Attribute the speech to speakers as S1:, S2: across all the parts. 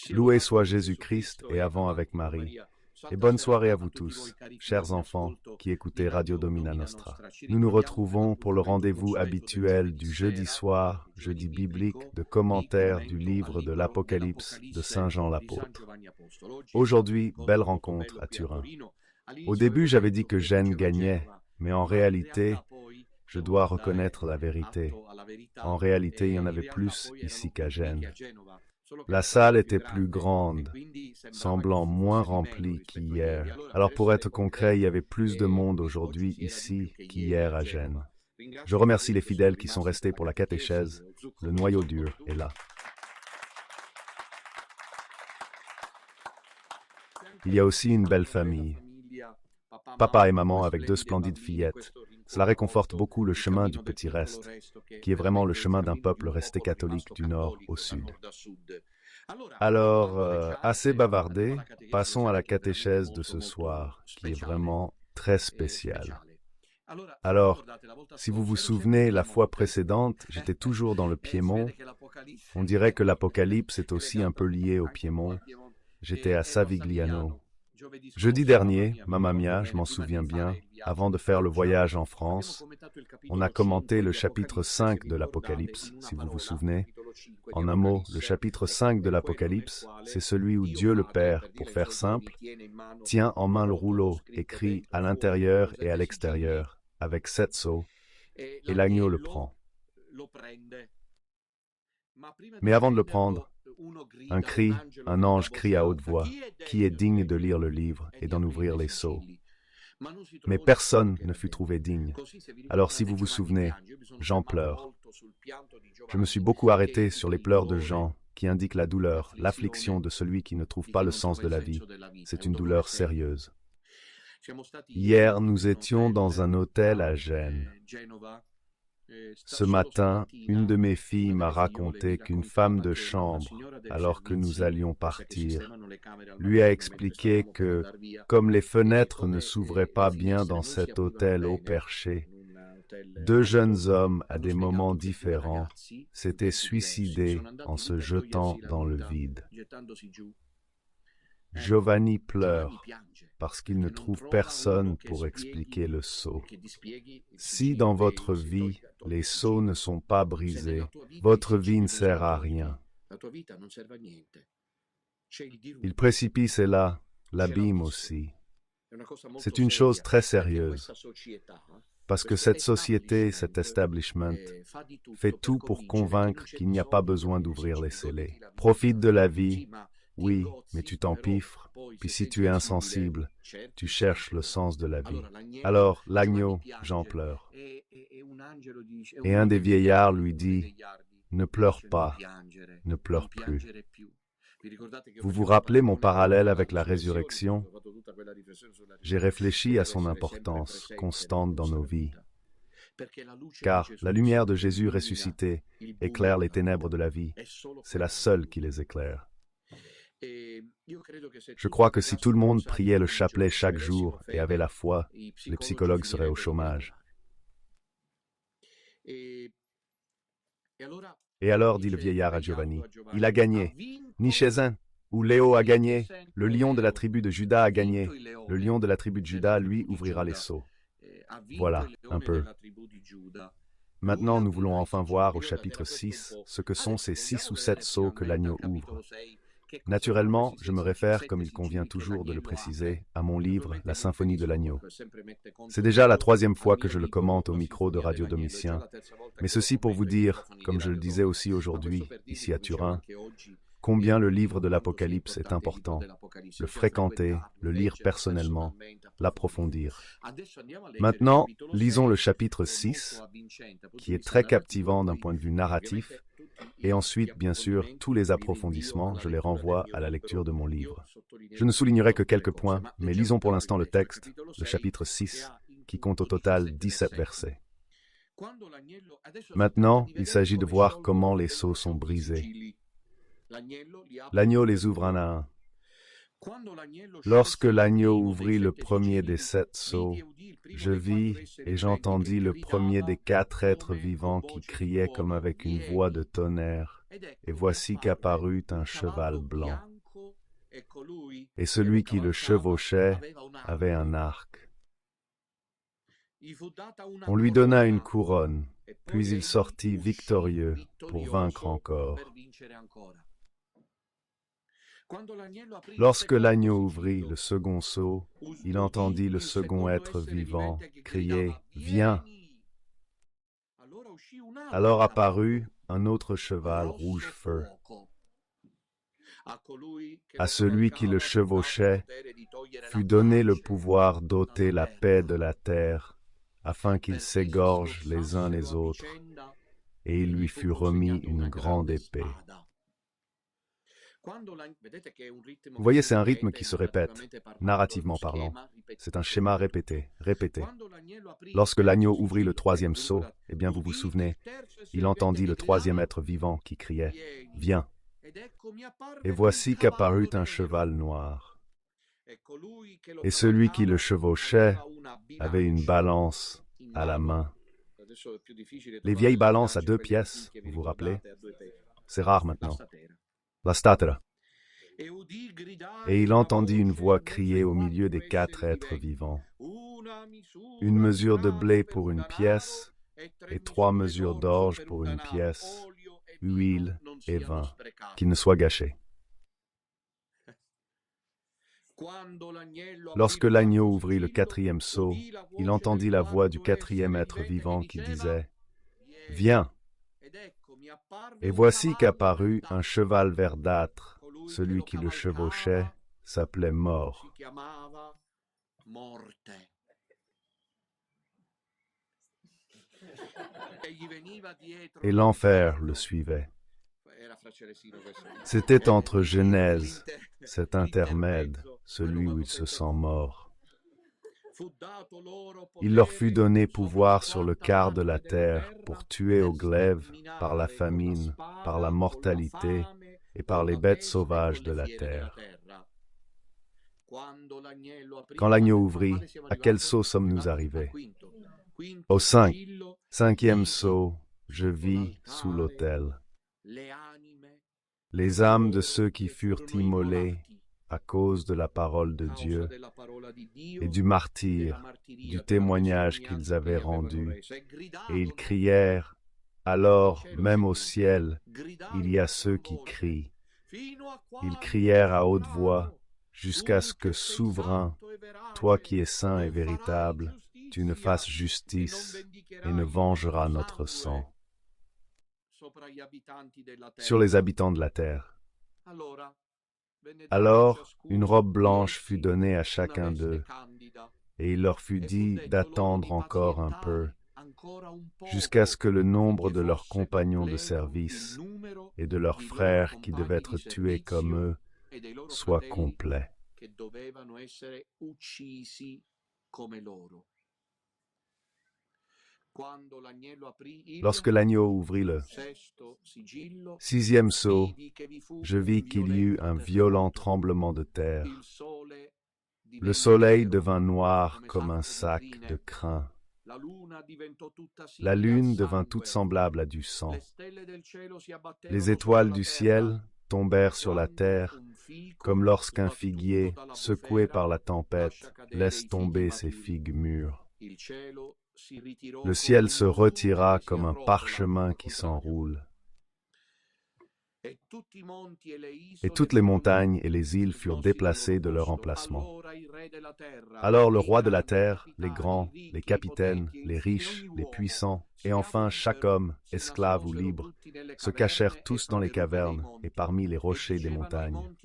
S1: Loué soit Jésus-Christ et avant avec Marie. Et bonne soirée à vous tous, chers enfants qui écoutez Radio Domina Nostra. Nous nous retrouvons pour le rendez-vous habituel du jeudi soir, jeudi biblique, de commentaires du livre de l'Apocalypse de Saint Jean l'apôtre. Aujourd'hui, belle rencontre à Turin. Au début, j'avais dit que Gênes gagnait, mais en réalité, je dois reconnaître la vérité. En réalité, il y en avait plus ici qu'à Gênes. La salle était plus grande, semblant moins remplie qu'hier. Alors pour être concret, il y avait plus de monde aujourd'hui ici qu'hier à Gênes. Je remercie les fidèles qui sont restés pour la catéchèse. Le noyau dur est là. Il y a aussi une belle famille. Papa et maman avec deux splendides fillettes. Cela réconforte beaucoup le chemin du petit reste, qui est vraiment le chemin d'un peuple resté catholique du nord au sud. Alors, assez bavardé, passons à la catéchèse de ce soir, qui est vraiment très spéciale. Alors, si vous vous souvenez, la fois précédente, j'étais toujours dans le Piémont. On dirait que l'Apocalypse est aussi un peu lié au Piémont. J'étais à Savigliano. Jeudi dernier, Mamma Mia, je m'en souviens bien, avant de faire le voyage en France, on a commenté le chapitre 5 de l'Apocalypse, si vous vous souvenez. En un mot, le chapitre 5 de l'Apocalypse, c'est celui où Dieu le Père, pour faire simple, tient en main le rouleau, écrit à l'intérieur et à l'extérieur, avec 7 sceaux, et l'agneau le prend. Mais avant de le prendre, un ange crie à haute voix, qui est digne de lire le livre et d'en ouvrir les sceaux. Mais personne ne fut trouvé digne. Alors si vous vous souvenez, Jean pleure. Je me suis beaucoup arrêté sur les pleurs de Jean, qui indiquent la douleur, l'affliction de celui qui ne trouve pas le sens de la vie. C'est une douleur sérieuse. Hier, nous étions dans un hôtel à Gênes. Ce matin, une de mes filles m'a raconté qu'une femme de chambre, alors que nous allions partir, lui a expliqué que, comme les fenêtres ne s'ouvraient pas bien dans cet hôtel haut perché, deux jeunes hommes, à des moments différents, s'étaient suicidés en se jetant dans le vide. Giovanni pleure parce qu'il ne trouve personne pour expliquer le sceau. Si dans votre vie, les sceaux ne sont pas brisés, votre vie ne sert à rien. Il précipice est là, l'abîme aussi. C'est une chose très sérieuse, parce que cette société, cet establishment, fait tout pour convaincre qu'il n'y a pas besoin d'ouvrir les scellés. Profite de la vie, oui, mais tu t'empiffres, puis si tu es insensible, tu cherches le sens de la vie. Alors, l'agneau, j'en pleure. Et un des vieillards lui dit, « Ne pleure pas, ne pleure plus. » Vous vous rappelez mon parallèle avec la résurrection? J'ai réfléchi à son importance constante dans nos vies. Car la lumière de Jésus ressuscité éclaire les ténèbres de la vie. C'est la seule qui les éclaire. Je crois que si tout le monde priait le chapelet chaque jour et avait la foi, les psychologues seraient au chômage. Et alors, dit le vieillard à Giovanni, il a gagné. Nichézen, où Léo a gagné, le lion de la tribu de Juda a gagné. Le lion de la tribu de Juda, lui, ouvrira les sceaux. Voilà, un peu. Maintenant, nous voulons enfin voir au chapitre 6 ce que sont ces 6 ou 7 sceaux que l'agneau ouvre. Naturellement, je me réfère, comme il convient toujours de le préciser, à mon livre « La symphonie de l'agneau ». C'est déjà la 3e fois que je le commente au micro de Radio Domitien, mais ceci pour vous dire, comme je le disais aussi aujourd'hui, ici à Turin, combien le livre de l'Apocalypse est important, le fréquenter, le lire personnellement, l'approfondir. Maintenant, lisons le chapitre 6, qui est très captivant d'un point de vue narratif, et ensuite, bien sûr, tous les approfondissements, je les renvoie à la lecture de mon livre. Je ne soulignerai que quelques points, mais lisons pour l'instant le texte, le chapitre 6, qui compte au total 17 versets. Maintenant, il s'agit de voir comment les sceaux sont brisés. L'agneau les ouvre un à un. Lorsque l'agneau ouvrit le premier des 7 sceaux, je vis et j'entendis le premier des 4 êtres vivants qui criait comme avec une voix de tonnerre. et voici qu'apparut un cheval blanc. Et celui qui le chevauchait avait un arc. On lui donna une couronne, puis il sortit victorieux pour vaincre encore. Lorsque l'agneau ouvrit le second sceau, il entendit le second être vivant crier « Viens !» Alors apparut un autre cheval rouge-feu. À celui qui le chevauchait fut donné le pouvoir d'ôter la paix de la terre, afin qu'ils s'égorgent les uns les autres, et il lui fut remis une grande épée. Vous voyez, c'est un rythme qui se répète, narrativement parlant. C'est un schéma répété, répété. Lorsque l'agneau ouvrit le troisième sceau, eh bien vous vous souvenez, il entendit le troisième être vivant qui criait « Viens !» Et voici qu'apparut un cheval noir. Et celui qui le chevauchait avait une balance à la main. Les vieilles balances à 2 pièces, vous vous rappelez? C'est rare maintenant. La statera. Et il entendit une voix crier au milieu des 4 êtres vivants. Une mesure de blé pour une pièce, et 3 mesures d'orge pour une pièce, huile et vin, qu'il ne soit gâché. Lorsque l'agneau ouvrit le 4e sceau, il entendit la voix du 4e être vivant qui disait « Viens !» Et voici qu'apparut un cheval verdâtre. Celui qui le chevauchait s'appelait Mort. Et l'enfer le suivait. C'était entre Genèse, cet intermède, celui où il se sent mort. Il leur fut donné pouvoir sur le quart de la terre pour tuer au glaive par la famine, par la mortalité et par les bêtes sauvages de la terre. Quand l'agneau ouvrit, à quel sceau sommes-nous arrivés? Au 5e sceau, je vis sous l'autel. Les âmes de ceux qui furent immolés à cause de la parole de Dieu et du martyre, du témoignage qu'ils avaient rendu, et ils crièrent, alors même au ciel, il y a ceux qui crient. Ils crièrent à haute voix, jusqu'à ce que, souverain, toi qui es saint et véritable, tu ne fasses justice et ne vengeras notre sang sur les habitants de la terre. Alors, une robe blanche fut donnée à chacun d'eux, et il leur fut dit d'attendre encore un peu, jusqu'à ce que le nombre de leurs compagnons de service et de leurs frères qui devaient être tués comme eux soit complet. Lorsque l'agneau ouvrit le 6e sceau, je vis qu'il y eut un violent tremblement de terre. Le soleil devint noir comme un sac de crin. La lune devint toute semblable à du sang. Les étoiles du ciel tombèrent sur la terre, comme lorsqu'un figuier, secoué par la tempête, laisse tomber ses figues mûres. Le ciel se retira comme un parchemin qui s'enroule. Et toutes les montagnes et les îles furent déplacées de leur emplacement. Alors le roi de la terre, les grands, les capitaines, les riches, les puissants, et enfin chaque homme, esclave ou libre, se cachèrent tous dans les cavernes et parmi les rochers des montagnes.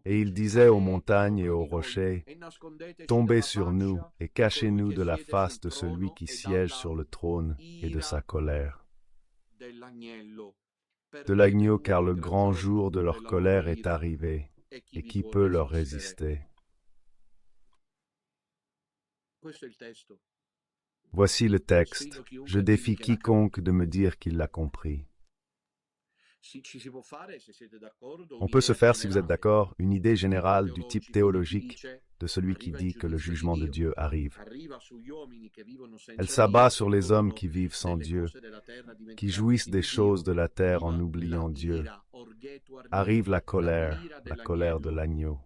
S1: Et ils disaient aux montagnes et aux rochers, « Tombez sur nous et cachez-nous de la face de celui qui siège sur le trône et de sa colère. » De l'agneau, car le grand jour de leur colère est arrivé, et qui peut leur résister? Voici le texte. Je défie quiconque de me dire qu'il l'a compris. On peut se faire, si vous êtes d'accord, une idée générale du type théologique de celui qui dit que le jugement de Dieu arrive. Elle s'abat sur les hommes qui vivent sans Dieu, qui jouissent des choses de la terre en oubliant Dieu. Arrive la colère de l'agneau.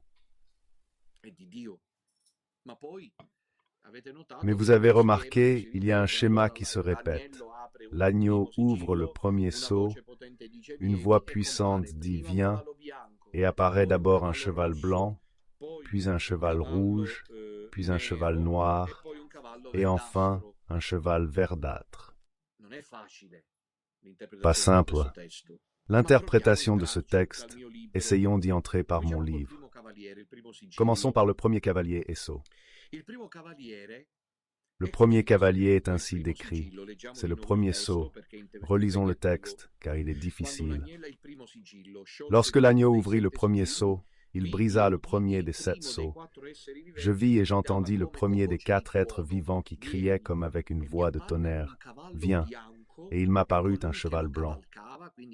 S1: Mais vous avez remarqué, il y a un schéma qui se répète. L'agneau ouvre le premier sceau, une voix puissante dit « Viens », et apparaît d'abord un cheval blanc, puis un cheval rouge, puis un cheval noir, et enfin un cheval verdâtre. Pas simple. L'interprétation de ce texte, essayons d'y entrer par mon livre. Commençons par le premier cavalier Esso. Le premier cavalier est ainsi décrit. C'est le premier sceau. Relisons le texte, car il est difficile. Lorsque l'agneau ouvrit le premier sceau, il brisa le premier des 7 sceaux. Je vis et j'entendis le premier des 4 êtres vivants qui criait comme avec une voix de tonnerre. « Viens !» Et il m'apparut un cheval blanc.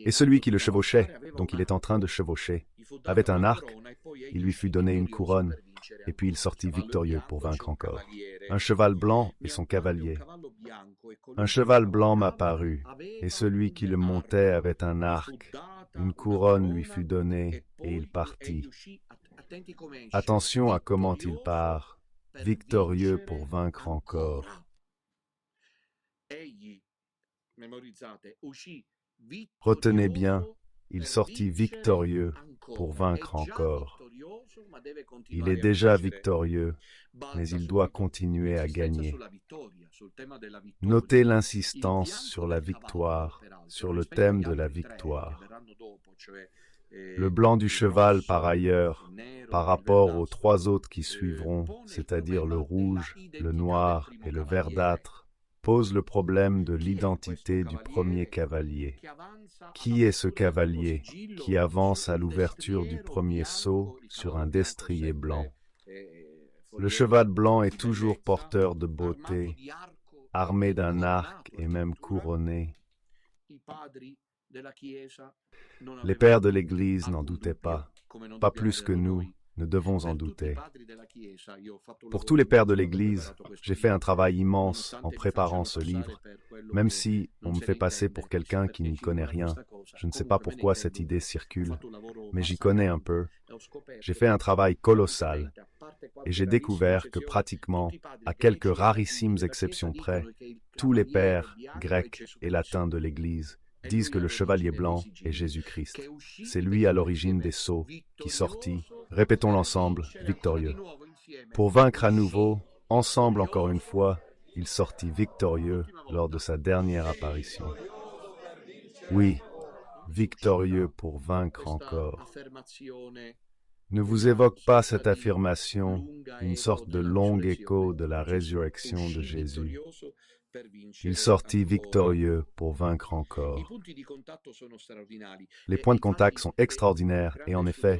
S1: Et celui qui le chevauchait, donc il est en train de chevaucher, avait un arc, il lui fut donné une couronne, et puis il sortit victorieux pour vaincre encore. Un cheval blanc et son cavalier. Un cheval blanc m'apparut, et celui qui le montait avait un arc. Une couronne lui fut donnée, et il partit. Attention à comment il part, victorieux pour vaincre encore. Retenez bien, il sortit victorieux pour vaincre encore. Il est déjà victorieux, mais il doit continuer à gagner. Notez l'insistance sur la victoire, sur le thème de la victoire. Le blanc du cheval, par ailleurs, par rapport aux 3 autres qui suivront, c'est-à-dire le rouge, le noir et le verdâtre, pose le problème de l'identité du premier cavalier. Qui est ce cavalier qui avance à l'ouverture du premier sceau sur un destrier blanc? Le cheval blanc est toujours porteur de beauté, armé d'un arc et même couronné. Les pères de l'Église n'en doutaient pas plus que nous ne devons en douter. Pour tous les pères de l'Église, j'ai fait un travail immense en préparant ce livre, même si on me fait passer pour quelqu'un qui n'y connaît rien. Je ne sais pas pourquoi cette idée circule, mais j'y connais un peu. J'ai fait un travail colossal, et j'ai découvert que pratiquement, à quelques rarissimes exceptions près, tous les pères grecs et latins de l'Église disent que le chevalier blanc est Jésus-Christ. C'est lui à l'origine des sceaux, qui sortit, répétons l'ensemble, victorieux. Pour vaincre à nouveau, ensemble encore une fois, il sortit victorieux lors de sa dernière apparition. Oui, victorieux pour vaincre encore. Ne vous évoque pas cette affirmation, une sorte de long écho de la résurrection de Jésus. Il sortit victorieux pour vaincre encore. Les points de contact sont extraordinaires et en effet,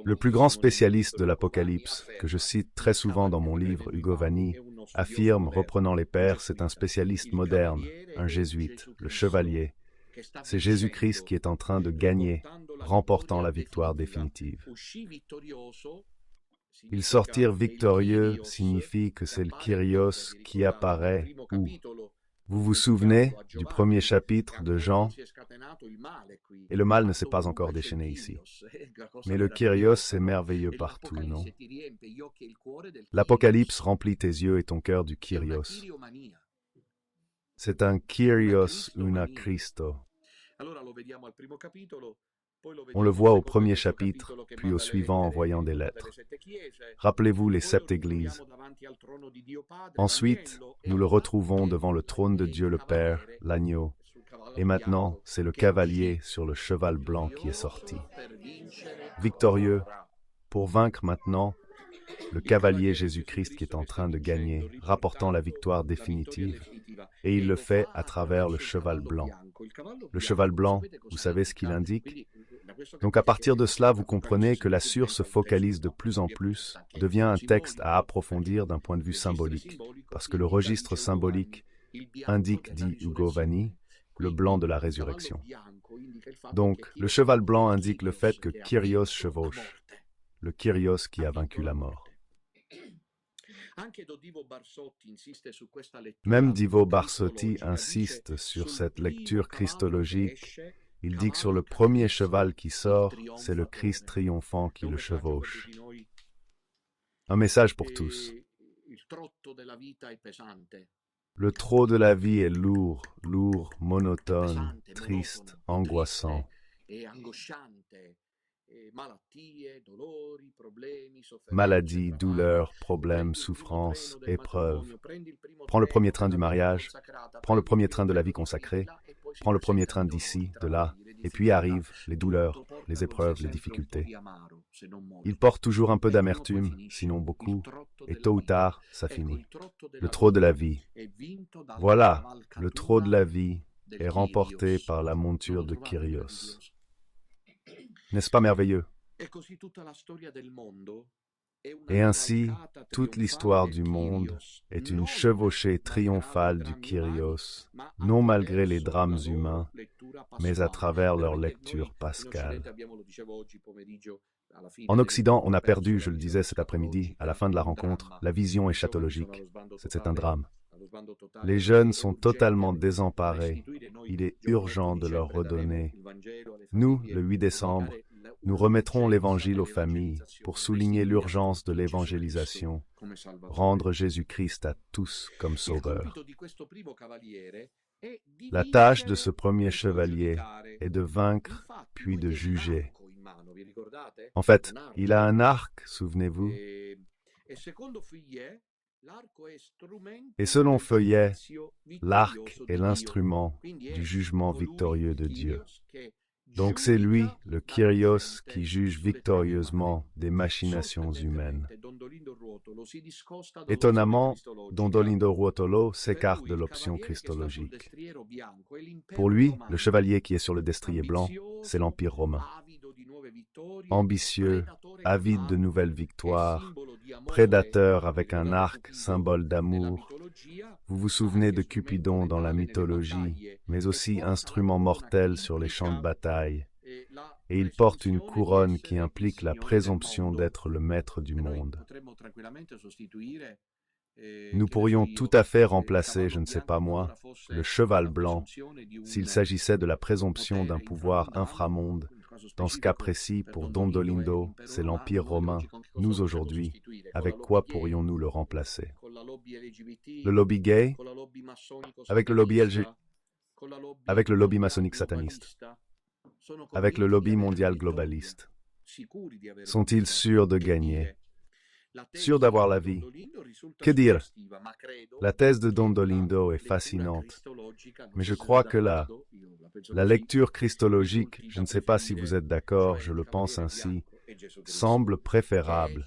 S1: le plus grand spécialiste de l'Apocalypse, que je cite très souvent dans mon livre Ugo Vanni, affirme, reprenant les pères, c'est un spécialiste moderne, un jésuite, le chevalier. C'est Jésus-Christ qui est en train de gagner, remportant la victoire définitive. Ils sortirent victorieux signifie que c'est le Kyrios qui apparaît où? Vous vous souvenez du premier chapitre de Jean? Et le mal ne s'est pas encore déchaîné ici. Mais le Kyrios est merveilleux partout, non? L'Apocalypse remplit tes yeux et ton cœur du Kyrios. C'est un Kyrios una Christo. On le voit au premier chapitre, puis au suivant en voyant des lettres. Rappelez-vous les 7 églises. Ensuite, nous le retrouvons devant le trône de Dieu le Père, l'agneau. Et maintenant, c'est le cavalier sur le cheval blanc qui est sorti. Victorieux, pour vaincre maintenant, le cavalier Jésus-Christ qui est en train de gagner, rapportant la victoire définitive, et il le fait à travers le cheval blanc. Le cheval blanc, vous savez ce qu'il indique? Donc à partir de cela, vous comprenez que la Sûre se focalise de plus en plus, devient un texte à approfondir d'un point de vue symbolique, parce que le registre symbolique indique, dit Ugo Vanni, le blanc de la résurrection. Donc, le cheval blanc indique le fait que Kyrios chevauche, le Kyrios qui a vaincu la mort. Même Divo Barsotti insiste sur cette lecture christologique. Il dit que sur le premier cheval qui sort, c'est le Christ triomphant qui le chevauche. Un message pour tous. Le trot de la vie est lourd, monotone, triste, angoissant. Maladie, douleur, problèmes, souffrances, épreuves. Prends le premier train du mariage, prends le premier train de la vie consacrée, prends le premier train d'ici, de là, et puis arrivent les douleurs, les épreuves, les difficultés. Il porte toujours un peu d'amertume, sinon beaucoup, et tôt ou tard, ça finit. Le trot de la vie. Voilà, le trot de la vie est remporté par la monture de Kyrios. N'est-ce pas merveilleux? Et ainsi, toute l'histoire du monde est une chevauchée triomphale du Kyrios, non malgré les drames humains, mais à travers leur lecture pascale. En Occident, on a perdu, je le disais cet après-midi, à la fin de la rencontre, la vision eschatologique. C'est un drame. Les jeunes sont totalement désemparés. Il est urgent de leur redonner. Nous, le 8 décembre, nous remettrons l'Évangile aux familles pour souligner l'urgence de l'évangélisation, rendre Jésus-Christ à tous comme sauveur. La tâche de ce premier chevalier est de vaincre puis de juger. En fait, il a un arc, souvenez-vous. Et selon Feuillet, l'arc est l'instrument du jugement victorieux de Dieu. Donc c'est lui, le Kyrios, qui juge victorieusement des machinations humaines. Étonnamment, Dondolindo Ruotolo s'écarte de l'option christologique. Pour lui, le chevalier qui est sur le destrier blanc, c'est l'Empire romain. Ambitieux, avide de nouvelles victoires, prédateur avec un arc, symbole d'amour. Vous vous souvenez de Cupidon dans la mythologie, mais aussi instrument mortel sur les champs de bataille. Et il porte une couronne qui implique la présomption d'être le maître du monde. Nous pourrions tout à fait remplacer, je ne sais pas moi, le cheval blanc, s'il s'agissait de la présomption d'un pouvoir inframonde. Dans ce cas précis, pour Dondolindo, c'est l'Empire romain. Nous, aujourd'hui, avec quoi pourrions-nous le remplacer? Le lobby gay? Avec le lobby LG? Avec le lobby maçonnique sataniste? Avec le lobby mondial globaliste? Sont-ils sûrs de gagner? Sûrs d'avoir la vie? Que dire? La thèse de Dondolindo est fascinante, mais je crois que la lecture christologique, je ne sais pas si vous êtes d'accord, je le pense ainsi, semble préférable,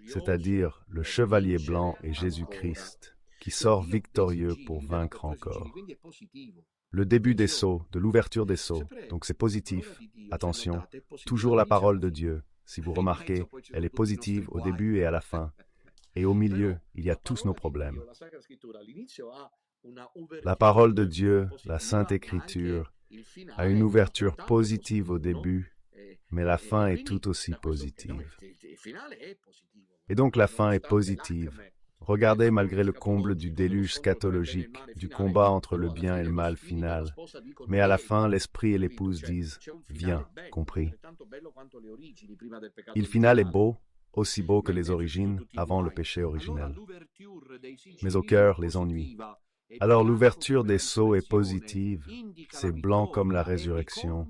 S1: c'est-à-dire le chevalier blanc et Jésus-Christ, qui sort victorieux pour vaincre encore. Le début des sceaux, de l'ouverture des sceaux, donc c'est positif, attention, toujours la parole de Dieu. Si vous remarquez, elle est positive au début et à la fin. Et au milieu, il y a tous nos problèmes. La parole de Dieu, la Sainte Écriture, a une ouverture positive au début, mais la fin est tout aussi positive. Et donc la fin est positive. Regardez, malgré le comble du déluge scatologique, du combat entre le bien et le mal final, mais à la fin, l'esprit et l'épouse disent « Viens », compris. Il final est beau, aussi beau que les origines, avant le péché originel. Mais au cœur, les ennuis. Alors l'ouverture des sceaux est positive, c'est blanc comme la résurrection,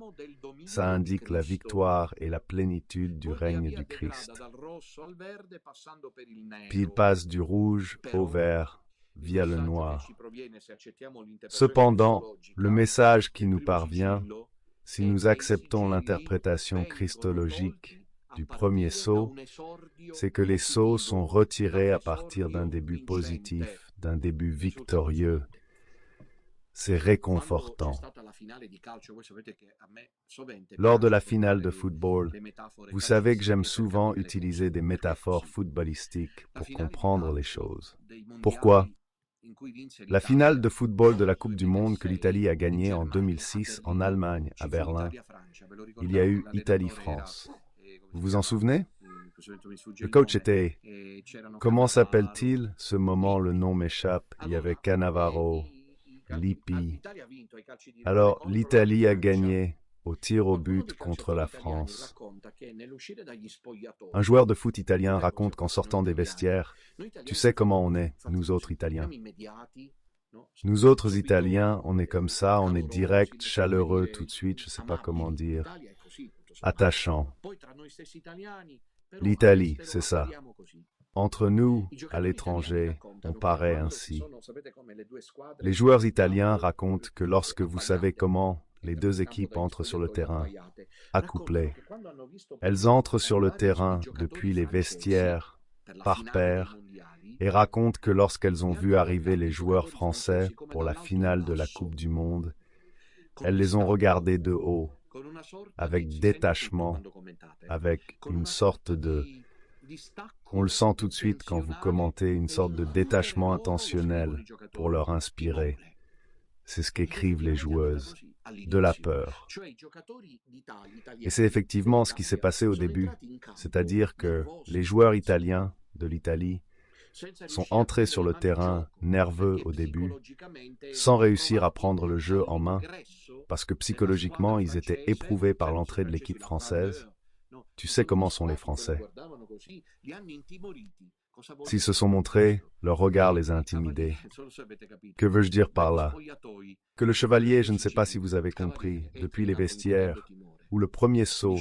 S1: ça indique la victoire et la plénitude du règne du Christ. Puis il passe du rouge au vert, via le noir. Cependant, le message qui nous parvient, si nous acceptons l'interprétation christologique du premier sceau, c'est que les sceaux sont retirés à partir d'un début positif, d'un début victorieux. C'est réconfortant. Lors de la finale de football, vous savez que j'aime souvent utiliser des métaphores footballistiques pour comprendre les choses. Pourquoi? La finale de football de la Coupe du Monde que l'Italie a gagnée en 2006 en Allemagne, à Berlin, il y a eu Italie-France. Vous vous en souvenez? Le coach était... Comment s'appelle-t-il? Ce moment, le nom m'échappe. Il y avait Cannavaro, Lippi. Alors, l'Italie a gagné au tir au but contre la France. Un joueur de foot italien raconte qu'en sortant des vestiaires, tu sais comment on est, nous autres Italiens. Nous autres Italiens, on est comme ça, on est direct, chaleureux tout de suite, je ne sais pas comment dire, attachant. L'Italie, c'est ça. Entre nous, à l'étranger, on paraît ainsi. Les joueurs italiens racontent que lorsque vous savez comment les deux équipes entrent sur le terrain, accouplées, elles entrent sur le terrain depuis les vestiaires, par paires, et racontent que lorsqu'elles ont vu arriver les joueurs français pour la finale de la Coupe du Monde, elles les ont regardés de haut, avec détachement, avec une sorte de... On le sent tout de suite quand vous commentez une sorte de détachement intentionnel pour leur inspirer. C'est ce qu'écrivent les joueuses, de la peur. Et c'est effectivement ce qui s'est passé au début, c'est-à-dire que les joueurs italiens de l'Italie sont entrés sur le terrain nerveux au début, sans réussir à prendre le jeu en main, parce que psychologiquement ils étaient éprouvés par l'entrée de l'équipe française. Tu sais comment sont les Français. S'ils se sont montrés, leur regard les a intimidés. Que veux-je dire par là? Que le chevalier, je ne sais pas si vous avez compris, depuis les vestiaires, où le premier saut,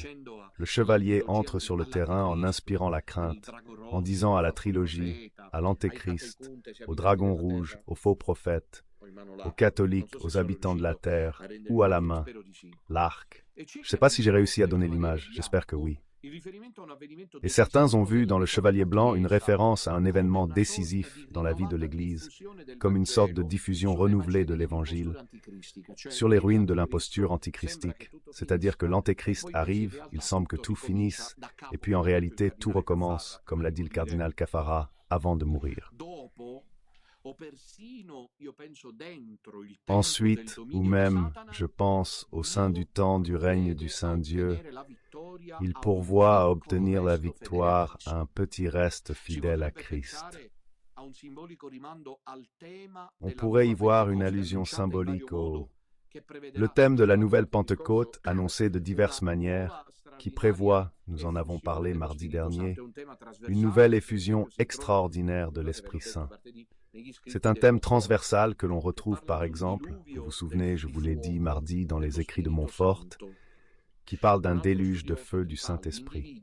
S1: le chevalier entre sur le terrain en inspirant la crainte, en disant à la trilogie, à l'antéchrist, au dragon rouge, aux faux prophètes, aux catholiques, aux habitants de la terre, ou à la main, l'arc. Je ne sais pas si j'ai réussi à donner l'image, j'espère que oui. Et certains ont vu dans le Chevalier Blanc une référence à un événement décisif dans la vie de l'Église, comme une sorte de diffusion renouvelée de l'Évangile, sur les ruines de l'imposture antichristique. C'est-à-dire que l'Antéchrist arrive, il semble que tout finisse, et puis en réalité tout recommence, comme l'a dit le cardinal Caffarra, avant de mourir. Ensuite, ou même, je pense, au sein du temps du règne du Saint-Dieu, il pourvoit à obtenir la victoire à un petit reste fidèle à Christ. On pourrait y voir une allusion symbolique au... Le thème de la nouvelle Pentecôte, annoncé de diverses manières, qui prévoit, nous en avons parlé mardi dernier, une nouvelle effusion extraordinaire de l'Esprit Saint. C'est un thème transversal que l'on retrouve par exemple, vous vous souvenez, je vous l'ai dit mardi dans les écrits de Montfort, qui parle d'un déluge de feu du Saint-Esprit.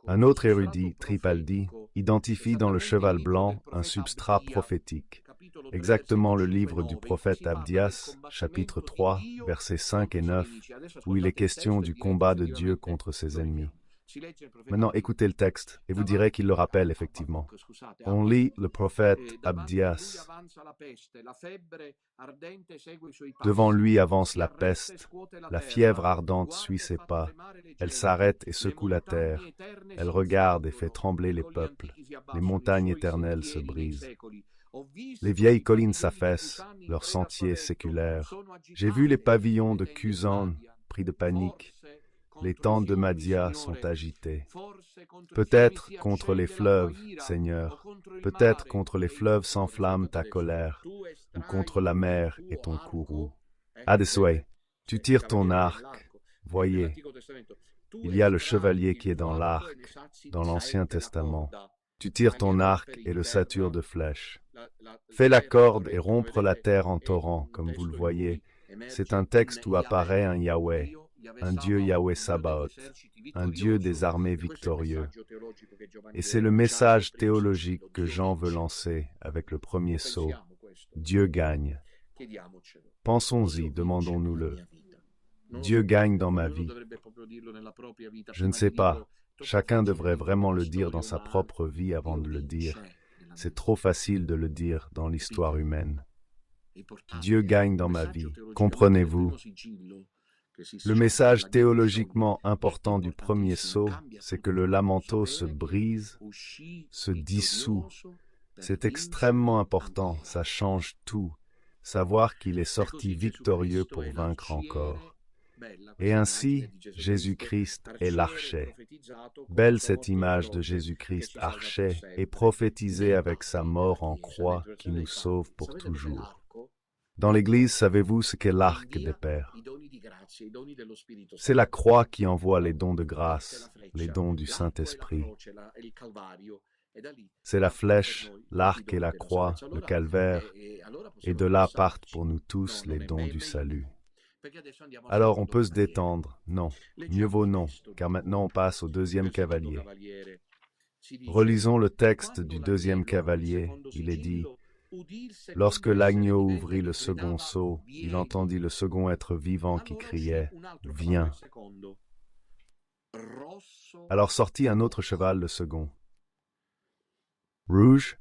S1: Un autre érudit, Tripaldi, identifie dans le cheval blanc un substrat prophétique, exactement le livre du prophète Abdias, chapitre 3, versets 5 et 9, où il est question du combat de Dieu contre ses ennemis. Maintenant, écoutez le texte, et vous direz qu'il le rappelle effectivement. On lit le prophète Abdias. Devant lui avance la peste, la fièvre ardente suit ses pas, elle s'arrête et secoue la terre, elle regarde et fait trembler les peuples, les montagnes éternelles se brisent. Les vieilles collines s'affaissent, leurs sentiers séculaires. J'ai vu les pavillons de Cusan pris de panique. Les tentes de Madia sont agitées. Peut-être contre les fleuves, Seigneur, peut-être contre les fleuves s'enflamme ta colère, ou contre la mer et ton courroux. Adesway, tu tires ton arc. Voyez, il y a le chevalier qui est dans l'arc, dans l'Ancien Testament. Tu tires ton arc et le sature de flèches. Fais la corde et rompre la terre en torrent, comme vous le voyez. C'est un texte où apparaît un Yahweh, un Dieu Yahweh Sabaoth, un Dieu des armées victorieux. Et c'est le message théologique que Jean veut lancer avec le premier sceau. Dieu gagne. Pensons-y, demandons-nous-le. Dieu gagne dans ma vie. Je ne sais pas. Chacun devrait vraiment le dire dans sa propre vie avant de le dire. C'est trop facile de le dire dans l'histoire humaine. Dieu gagne dans ma vie. Comprenez-vous? Le message théologiquement important du premier sceau, c'est que le lamento se brise, se dissout, C'est extrêmement important, ça change tout. Savoir qu'il est sorti victorieux pour vaincre encore. Et ainsi, Jésus-Christ est l'archet. Belle cette image de Jésus-Christ archet et prophétisée avec sa mort en croix qui nous sauve pour toujours. Dans l'Église, savez-vous ce qu'est l'arc des Pères? C'est la croix qui envoie les dons de grâce, les dons du Saint-Esprit. C'est la flèche, l'arc et la croix, le calvaire, et de là partent pour nous tous les dons du salut. Alors on peut se détendre. Non, mieux vaut non, car maintenant on passe au deuxième cavalier. Relisons le texte du deuxième cavalier. Il est dit: lorsque l'agneau ouvrit le second sceau, il entendit le second être vivant qui criait: viens. Alors sortit un autre cheval, le second. Rouge.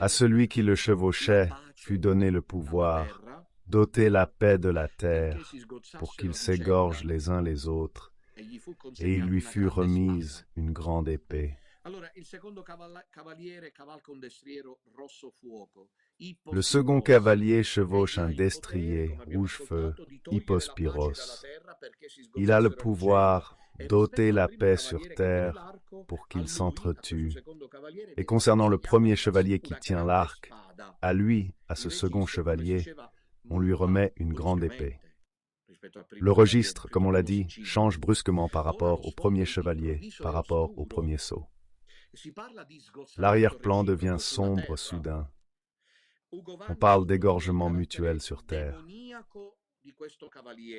S1: À celui qui le chevauchait fut donné le pouvoir d'ôter la paix de la terre pour qu'ils s'égorgent les uns les autres, et il lui fut remise une grande épée. Le second cavalier chevauche un destrier rouge-feu, Hippospyros. Il a le pouvoir d'ôter la paix sur terre pour qu'il s'entretue. Et concernant le premier chevalier qui tient l'arc, à lui, à ce second chevalier, on lui remet une grande épée. Le registre, comme on l'a dit, change brusquement par rapport au premier chevalier, par rapport au premier sceau. L'arrière-plan devient sombre soudain. On parle d'égorgement mutuel sur terre.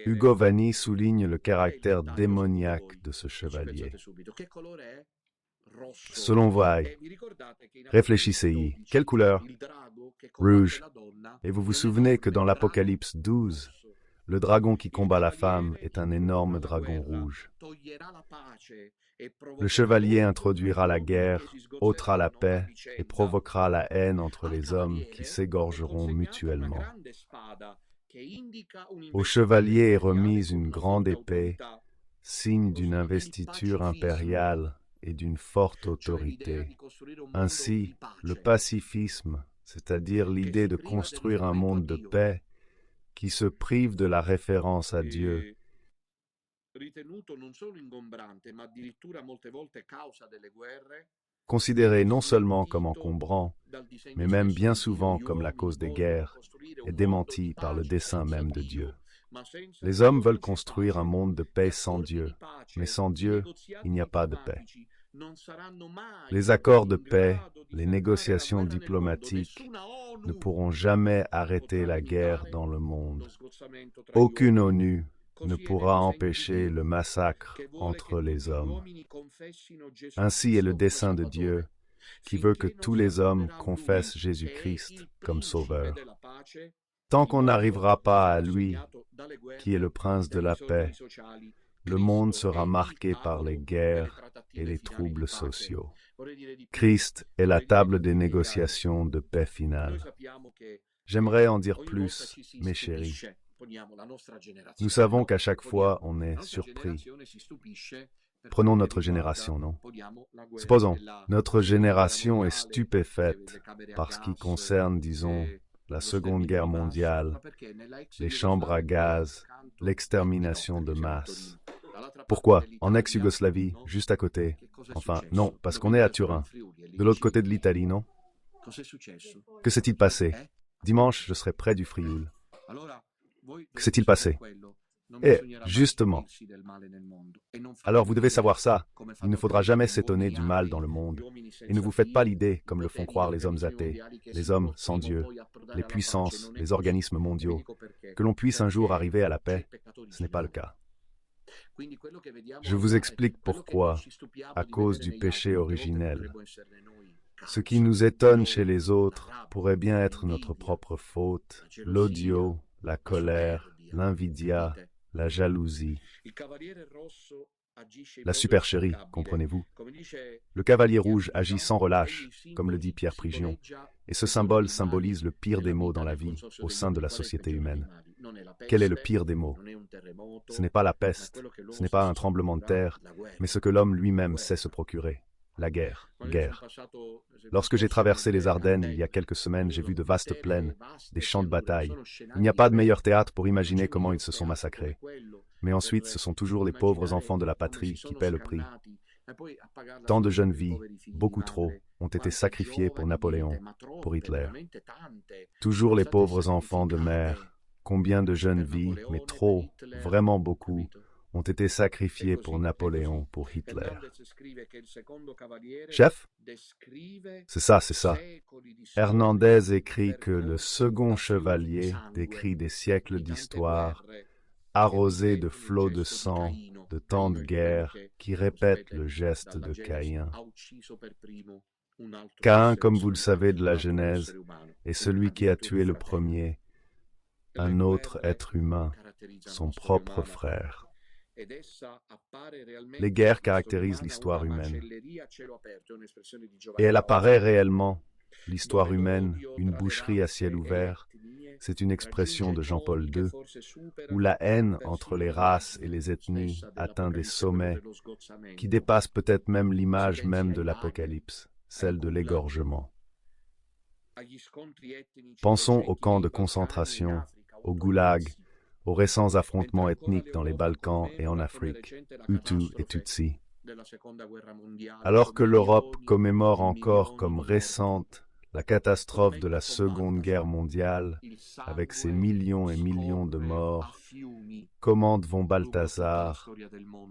S1: Ugo Vanni souligne le caractère démoniaque de ce chevalier. Selon Vai, réfléchissez-y. Quelle couleur? Rouge. Et vous vous souvenez que dans l'Apocalypse 12, le dragon qui combat la femme est un énorme dragon rouge. Le chevalier introduira la guerre, ôtera la paix et provoquera la haine entre les hommes qui s'égorgeront mutuellement. Au chevalier est remise une grande épée, signe d'une investiture impériale et d'une forte autorité. Ainsi, le pacifisme, c'est-à-dire l'idée de construire un monde de paix, qui se prive de la référence à Dieu, considéré non seulement comme encombrant, mais même bien souvent comme la cause des guerres, est démenti par le dessein même de Dieu. Les hommes veulent construire un monde de paix sans Dieu, mais sans Dieu, il n'y a pas de paix. Les accords de paix, les négociations diplomatiques ne pourront jamais arrêter la guerre dans le monde. Aucune ONU ne pourra empêcher le massacre entre les hommes. Ainsi est le dessein de Dieu, qui veut que tous les hommes confessent Jésus-Christ comme Sauveur. Tant qu'on n'arrivera pas à lui, qui est le prince de la paix, le monde sera marqué par les guerres et les troubles sociaux. Christ est la table des négociations de paix finale. J'aimerais en dire plus, mes chéris. Nous savons qu'à chaque fois, on est surpris. Prenons notre génération, non? Supposons, notre génération est stupéfaite par ce qui concerne, disons, la Seconde Guerre mondiale, les chambres à gaz, l'extermination de masse. Pourquoi? En ex-Yougoslavie, juste à côté. Enfin, non, parce qu'on est à Turin, de l'autre côté de l'Italie, non? Que s'est-il passé? Dimanche, je serai près du Frioul. Que s'est-il passé? Et, justement, alors vous devez savoir ça, il ne faudra jamais s'étonner du mal dans le monde, et ne vous faites pas l'idée, comme le font croire les hommes athées, les hommes sans Dieu, les puissances, les organismes mondiaux, que l'on puisse un jour arriver à la paix. Ce n'est pas le cas. Je vous explique pourquoi, à cause du péché originel. Ce qui nous étonne chez les autres pourrait bien être notre propre faute, l'odio, la colère, l'invidia, la jalousie, la supercherie, comprenez-vous? Le cavalier rouge agit sans relâche, comme le dit Pierre Prigion, et ce symbole symbolise le pire des maux dans la vie, au sein de la société humaine. Quel est le pire des maux? Ce n'est pas la peste, ce n'est pas un tremblement de terre, mais ce que l'homme lui-même sait se procurer. La guerre. Guerre. Lorsque j'ai traversé les Ardennes il y a quelques semaines, j'ai vu de vastes plaines, des champs de bataille. Il n'y a pas de meilleur théâtre pour imaginer comment ils se sont massacrés. Mais ensuite, ce sont toujours les pauvres enfants de la patrie qui paient le prix. Tant de jeunes vies, beaucoup trop, ont été sacrifiées pour Napoléon, pour Hitler. Toujours les pauvres enfants de mère. Combien de jeunes vies, mais trop, vraiment beaucoup, ont été sacrifiés pour Napoléon, pour Hitler. Chef? C'est ça, c'est ça. Hernandez écrit que le second chevalier décrit des siècles d'histoire, arrosé de flots de sang, de tant de guerre, qui répètent le geste de Caïn. Caïn, comme vous le savez de la Genèse, est celui qui a tué le premier, un autre être humain, son propre frère. Les guerres caractérisent l'histoire humaine. Et elle apparaît réellement. L'histoire humaine, une boucherie à ciel ouvert, c'est une expression de Jean-Paul II, où la haine entre les races et les ethnies atteint des sommets qui dépassent peut-être même l'image même de l'Apocalypse, celle de l'égorgement. Pensons aux camps de concentration, aux goulags, aux récents affrontements ethniques dans les Balkans et en Afrique, Hutus et Tutsis. Alors que l'Europe commémore encore comme récente la catastrophe de la Seconde Guerre mondiale, avec ses millions et millions de morts, commande von Balthasar,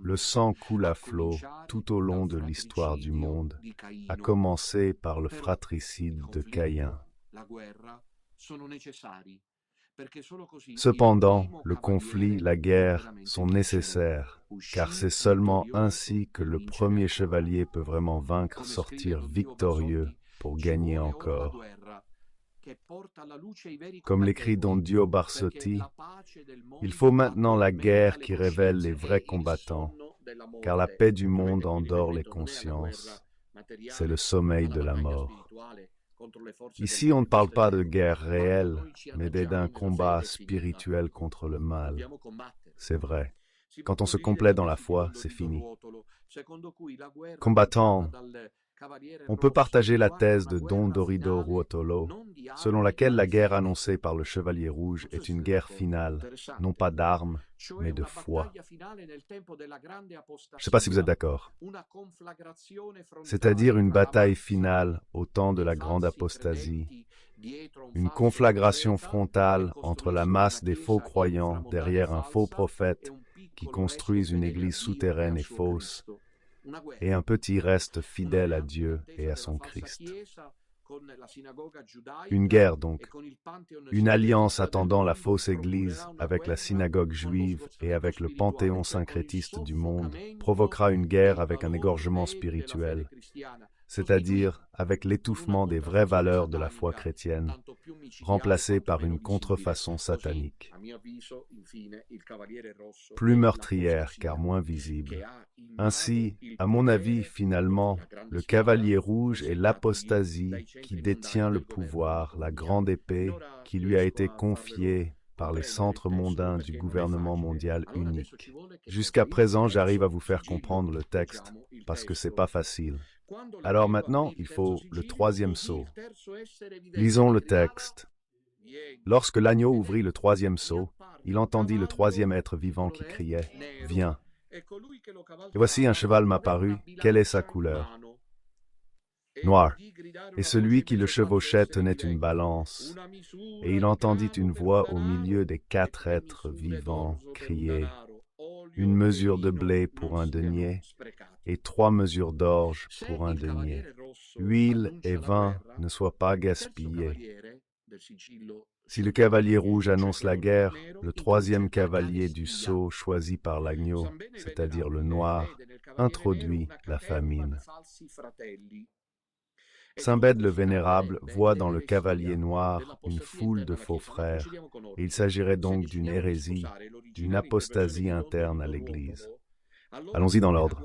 S1: le sang coule à flot tout au long de l'histoire du monde, à commencer par le fratricide de Caïn. Cependant, le conflit, la guerre sont nécessaires, car c'est seulement ainsi que le premier chevalier peut vraiment vaincre, sortir victorieux pour gagner encore. Comme l'écrit Don Dio Barsotti, il faut maintenant la guerre qui révèle les vrais combattants, car la paix du monde endort les consciences. C'est le sommeil de la mort. Ici, on ne parle pas de guerre réelle, mais d'un combat spirituel contre le mal. C'est vrai. Quand on se complaît dans la foi, c'est fini. Combattant, on peut partager la thèse de Don Dorido Ruotolo, selon laquelle la guerre annoncée par le Chevalier Rouge est une guerre finale, non pas d'armes, mais de foi. Je ne sais pas si vous êtes d'accord. C'est-à-dire une bataille finale au temps de la grande apostasie, une conflagration frontale entre la masse des faux croyants derrière un faux prophète qui construisent une église souterraine et fausse, et un petit reste fidèle à Dieu et à son Christ. Une guerre donc, une alliance attendant la fausse église avec la synagogue juive et avec le panthéon syncrétiste du monde provoquera une guerre avec un égorgement spirituel, c'est-à-dire avec l'étouffement des vraies valeurs de la foi chrétienne, remplacées par une contrefaçon satanique. Plus meurtrière car moins visible. Ainsi, à mon avis, finalement, le cavalier rouge est l'apostasie qui détient le pouvoir, la grande épée qui lui a été confiée par les centres mondains du gouvernement mondial unique. Jusqu'à présent, j'arrive à vous faire comprendre le texte, parce que c'est pas facile. Alors maintenant, il faut le troisième sceau. Lisons le texte. Lorsque l'agneau ouvrit le troisième sceau, il entendit le troisième être vivant qui criait « Viens !» Et voici un cheval m'apparut, quelle est sa couleur? Noir. Et celui qui le chevauchait tenait une balance. Et il entendit une voix au milieu des quatre êtres vivants crier « Une mesure de blé pour un denier, et 3 mesures d'orge pour un denier. Huile et vin ne soient pas gaspillés. » Si le cavalier rouge annonce la guerre, le troisième cavalier du sceau choisi par l'agneau, c'est-à-dire le noir, introduit la famine. Saint Bède le Vénérable voit dans le cavalier noir une foule de faux frères, et il s'agirait donc d'une hérésie, d'une apostasie interne à l'Église. Allons-y dans l'ordre.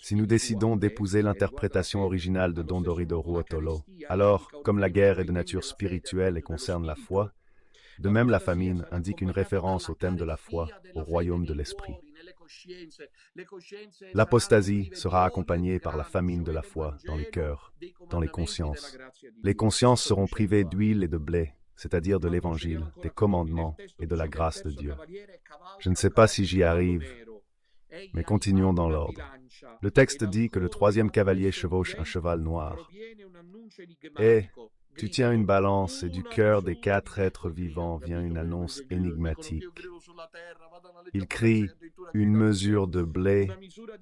S1: Si nous décidons d'épouser l'interprétation originale de Don Dorido Ruotolo, alors, comme la guerre est de nature spirituelle et concerne la foi, De même, la famine indique une référence au thème de la foi, au royaume de l'esprit. L'apostasie sera accompagnée par la famine de la foi dans les cœurs, dans les consciences. Les consciences seront privées d'huile et de blé, c'est-à-dire de l'évangile, des commandements et de la grâce de Dieu. Je ne sais pas si j'y arrive, mais continuons dans l'ordre. Le texte dit que le troisième cavalier chevauche un cheval noir. Et tu tiens une balance et du cœur des quatre êtres vivants vient une annonce énigmatique. Il crie une mesure de blé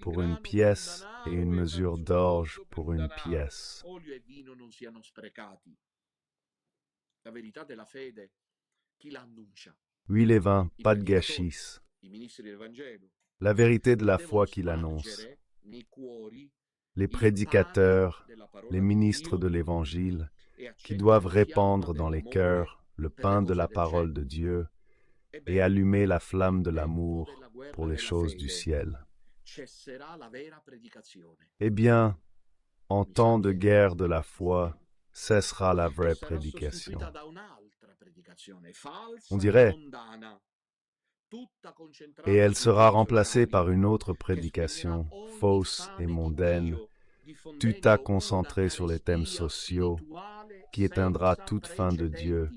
S1: pour une pièce et une mesure d'orge pour une pièce. Huile et vin, pas de gâchis. La vérité de la foi qu'il annonce. Les prédicateurs, les ministres de l'Évangile, qui doivent répandre dans les cœurs le pain de la parole de Dieu et allumer la flamme de l'amour pour les choses du ciel. Eh bien, en temps de guerre de la foi, cessera la vraie prédication. On dirait, et elle sera remplacée par une autre prédication, fausse et mondaine, tuta concentrée sur les thèmes sociaux, qui éteindra toute fin de Dieu,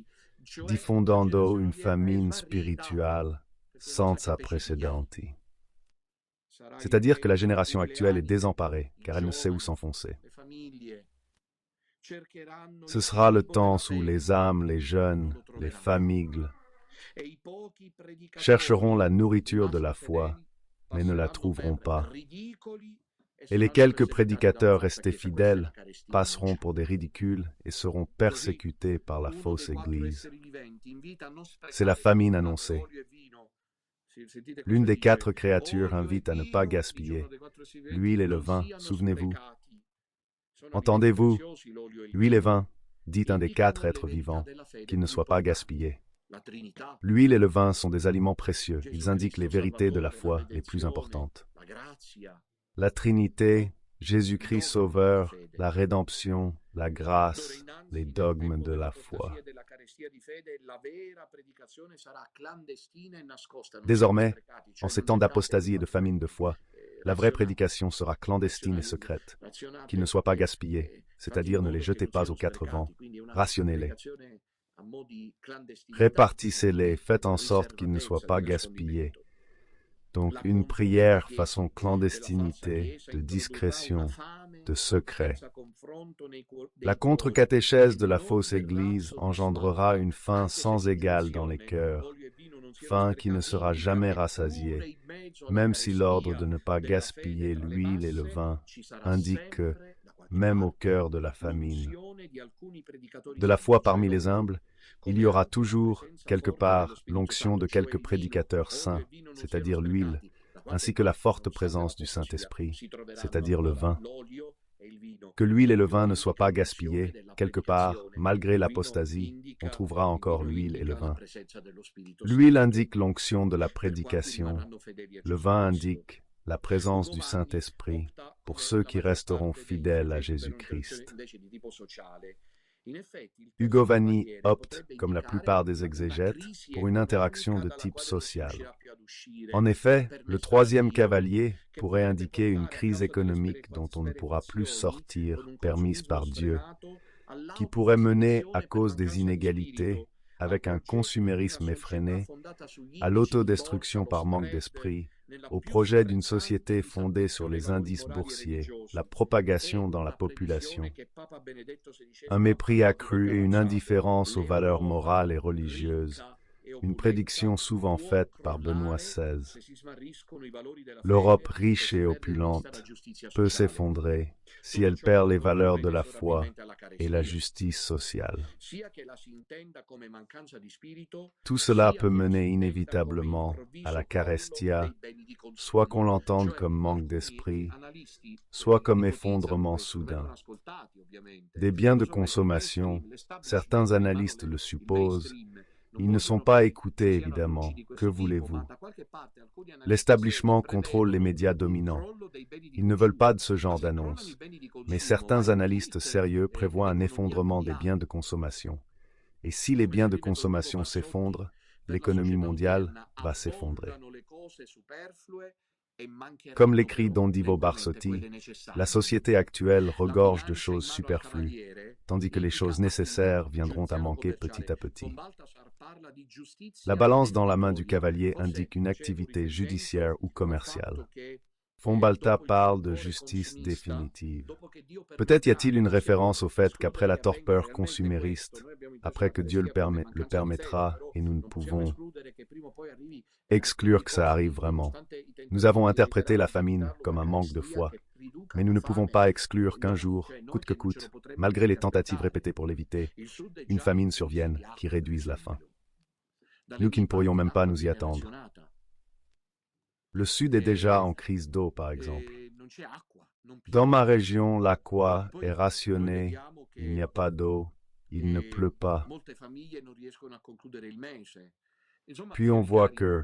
S1: diffondando une famine spirituelle sans sa précédente. C'est-à-dire que la génération actuelle est désemparée, car elle ne sait où s'enfoncer. Ce sera le temps où les âmes, les jeunes, les familles chercheront la nourriture de la foi, mais ne la trouveront pas. Et les quelques prédicateurs restés fidèles passeront pour des ridicules et seront persécutés par la fausse Église. C'est la famine annoncée. L'une des quatre créatures invite à ne pas gaspiller. L'huile et le vin, souvenez-vous. Entendez-vous? L'huile et vin, dit un des quatre êtres vivants, qu'il ne soit pas gaspillé. L'huile et le vin sont des aliments précieux. Ils indiquent les vérités de la foi les plus importantes. La Trinité, Jésus-Christ Sauveur, la rédemption, la grâce, les dogmes de la foi. Désormais, en ces temps d'apostasie et de famine de foi, la vraie prédication sera clandestine et secrète, qu'ils ne soient pas gaspillés, c'est-à-dire ne les jetez pas aux quatre vents, rationnez-les. Répartissez-les, faites en sorte qu'ils ne soient pas gaspillés. Donc une prière façon clandestinité, de discrétion, de secret. La contre-catéchèse de la fausse Église engendrera une faim sans égale dans les cœurs, faim qui ne sera jamais rassasiée, même si l'ordre de ne pas gaspiller l'huile et le vin indique que, même au cœur de la famine, de la foi parmi les humbles, il y aura toujours, quelque part, l'onction de quelques prédicateurs saints, c'est-à-dire l'huile, ainsi que la forte présence du Saint-Esprit, c'est-à-dire le vin. Que l'huile et le vin ne soient pas gaspillés, quelque part, malgré l'apostasie, on trouvera encore l'huile et le vin. L'huile indique l'onction de la prédication, le vin indique la présence du Saint-Esprit pour ceux qui resteront fidèles à Jésus-Christ. Ugo Vanni opte, comme la plupart des exégètes, pour une interaction de type social. En effet, le troisième cavalier pourrait indiquer une crise économique dont on ne pourra plus sortir, permise par Dieu, qui pourrait mener, à cause des inégalités, avec un consumérisme effréné, à l'autodestruction par manque d'esprit, au projet d'une société fondée sur les indices boursiers, la propagation dans la population, un mépris accru et une indifférence aux valeurs morales et religieuses, une prédiction souvent faite par Benoît XVI. L'Europe riche et opulente peut s'effondrer si elle perd les valeurs de la foi et la justice sociale. Tout cela peut mener inévitablement à la carestia, soit qu'on l'entende comme manque d'esprit, soit comme effondrement soudain. Des biens de consommation, certains analystes le supposent, ils ne sont pas écoutés évidemment, que voulez-vous? L'establishment contrôle les médias dominants. Ils ne veulent pas de ce genre d'annonces, mais certains analystes sérieux prévoient un effondrement des biens de consommation. Et si les biens de consommation s'effondrent, l'économie mondiale va s'effondrer. Comme l'écrit Don Divo Barsotti, la société actuelle regorge de choses superflues, tandis que les choses nécessaires viendront à manquer petit à petit. La balance dans la main du cavalier indique une activité judiciaire ou commerciale. Fombalta parle de justice définitive. Peut-être y a-t-il une référence au fait qu'après la torpeur consumériste, après que Dieu le permettra, et nous ne pouvons exclure que ça arrive vraiment. Nous avons interprété la famine comme un manque de foi, mais nous ne pouvons pas exclure qu'un jour, coûte que coûte, malgré les tentatives répétées pour l'éviter, une famine survienne qui réduise la faim. Nous qui ne pourrions même pas nous y attendre. Le Sud est déjà en crise d'eau, par exemple. Dans ma région, l'aqua est rationnée, il n'y a pas d'eau, il ne pleut pas. Puis on voit que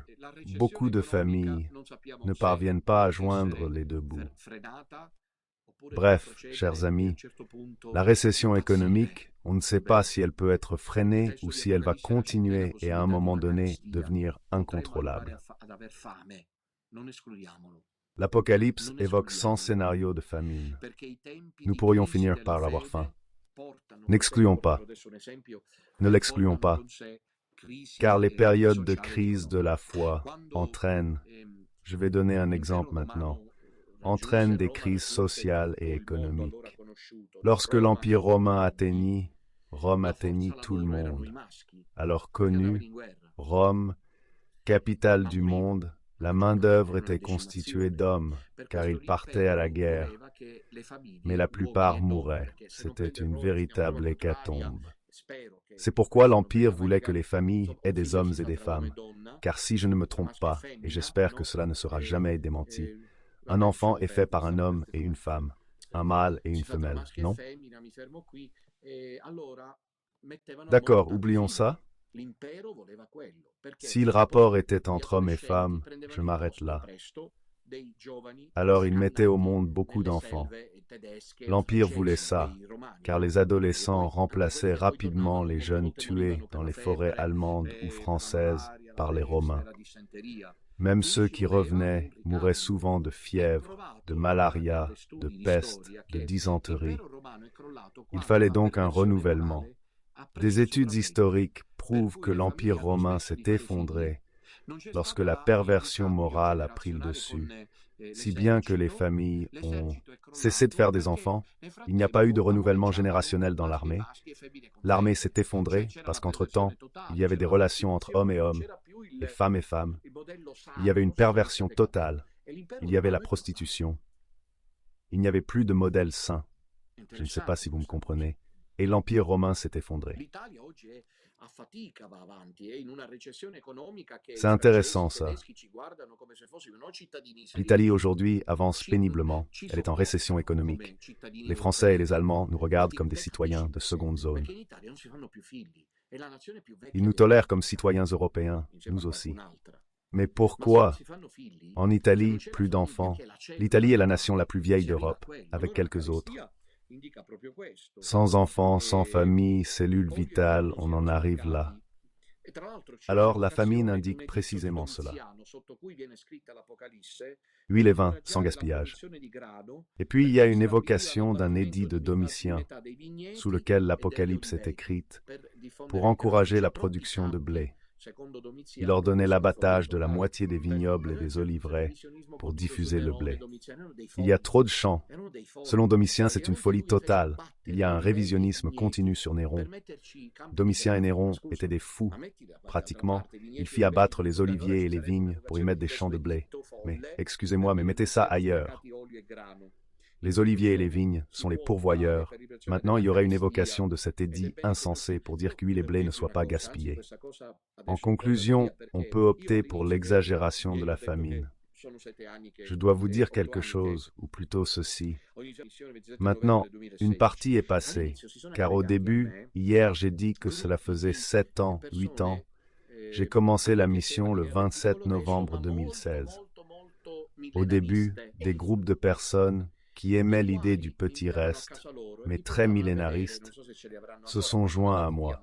S1: beaucoup de familles ne parviennent pas à joindre les deux bouts. Bref, chers amis, la récession économique, on ne sait pas si elle peut être freinée ou si elle va continuer et à un moment donné devenir incontrôlable. L'Apocalypse évoque 100 scénarios de famine. Nous pourrions finir par avoir faim. N'excluons pas. Ne l'excluons pas. Car les périodes de crise de la foi entraînent, je vais donner un exemple maintenant, entraînent des crises sociales et économiques. Lorsque l'Empire romain atteignit, Rome atteignit tout le monde. Alors connu, Rome, capitale du monde, la main-d'œuvre était constituée d'hommes, car ils partaient à la guerre. Mais la plupart mouraient. C'était une véritable hécatombe. C'est pourquoi l'Empire voulait que les familles aient des hommes et des femmes, car si je ne me trompe pas, et j'espère que cela ne sera jamais démenti, un enfant est fait par un homme et une femme, un mâle et une femelle, non? D'accord, oublions ça. Si le rapport était entre hommes et femmes, je m'arrête là. Alors il mettait au monde beaucoup d'enfants. L'Empire voulait ça, car les adolescents remplaçaient rapidement les jeunes tués dans les forêts allemandes ou françaises par les Romains. Même ceux qui revenaient mouraient souvent de fièvre, de malaria, de peste, de dysenterie. Il fallait donc un renouvellement. Des études historiques prouvent que l'Empire romain s'est effondré lorsque la perversion morale a pris le dessus, si bien que les familles ont cessé de faire des enfants. Il n'y a pas eu de renouvellement générationnel dans l'armée. L'armée s'est effondrée parce qu'entre-temps, il y avait des relations entre hommes et femmes. Il y avait une perversion totale. Il y avait la prostitution. Il n'y avait plus de modèle sain. Je ne sais pas si vous me comprenez. Et l'Empire romain s'est effondré. C'est intéressant, ça. L'Italie aujourd'hui avance péniblement. Elle est en récession économique. Les Français et les Allemands nous regardent comme des citoyens de seconde zone. Ils nous tolèrent comme citoyens européens, nous aussi. Mais pourquoi? En Italie, plus d'enfants. L'Italie est la nation la plus vieille d'Europe, avec quelques autres. Sans enfants, sans famille, cellules vitales, on en arrive là. Alors la famine indique précisément cela. Huile et vin, sans gaspillage. Et puis il y a une évocation d'un édit de Domitien, sous lequel l'Apocalypse est écrite, pour encourager la production de blé. Il ordonnait l'abattage de la moitié des vignobles et des oliveraies pour diffuser le blé. Il y a trop de champs. Selon Domitien, c'est une folie totale. Il y a un révisionnisme continu sur Néron. Domitien et Néron étaient des fous. Pratiquement, il fit abattre les oliviers et les vignes pour y mettre des champs de blé. Mais, excusez-moi, mais mettez ça ailleurs. Les oliviers et les vignes sont les pourvoyeurs. Maintenant, il y aurait une évocation de cet édit insensé pour dire qu'huile et blé ne soient pas gaspillés. En conclusion, on peut opter pour l'exagération de la famine. Je dois vous dire quelque chose, ou plutôt ceci. Maintenant, une partie est passée, car au début, hier j'ai dit que cela faisait 7 ans, 8 ans. J'ai commencé la mission le 27 novembre 2016. Au début, des groupes de personnes qui aimaient l'idée du petit reste, mais très millénariste, se sont joints à moi.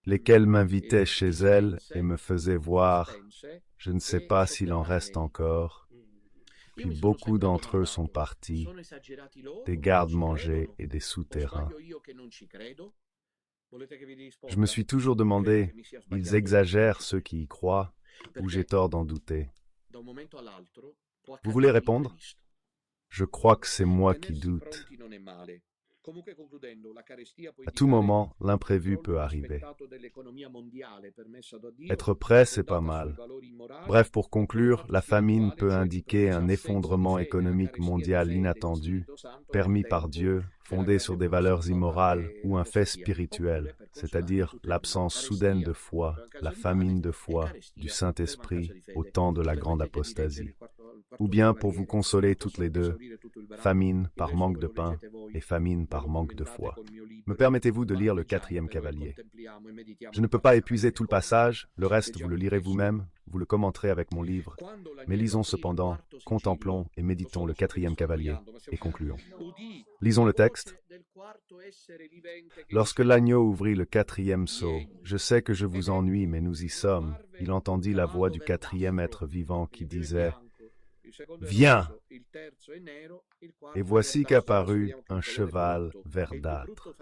S1: lesquels m'invitaient chez elle et me faisaient voir, je ne sais pas s'il en reste encore, puis beaucoup d'entre eux sont partis, des gardes-manger et des souterrains. Je me suis toujours demandé, ils exagèrent ceux qui y croient, ou j'ai tort d'en douter. Vous voulez répondre? Je crois que c'est moi qui doute. À tout moment, l'imprévu peut arriver. Être prêt, c'est pas mal. Bref, pour conclure, la famine peut indiquer un effondrement économique mondial inattendu, permis par Dieu, fondé sur des valeurs immorales, ou un fait spirituel, c'est-à-dire l'absence soudaine de foi, la famine de foi, du Saint-Esprit, au temps de la grande apostasie. Ou bien, pour vous consoler toutes les deux, famine par manque de pain et famine par manque de foi. Me permettez-vous de lire le 4e cavalier? Je ne peux pas épuiser tout le passage, le reste vous le lirez vous-même, vous le commenterez avec mon livre, mais lisons cependant, contemplons et méditons le 4e cavalier, et concluons. Lisons le texte. Lorsque l'agneau ouvrit le 4e sceau, je sais que je vous ennuie, mais nous y sommes. Il entendit la voix du 4e être vivant qui disait « Viens !» Et voici qu'apparut un cheval verdâtre.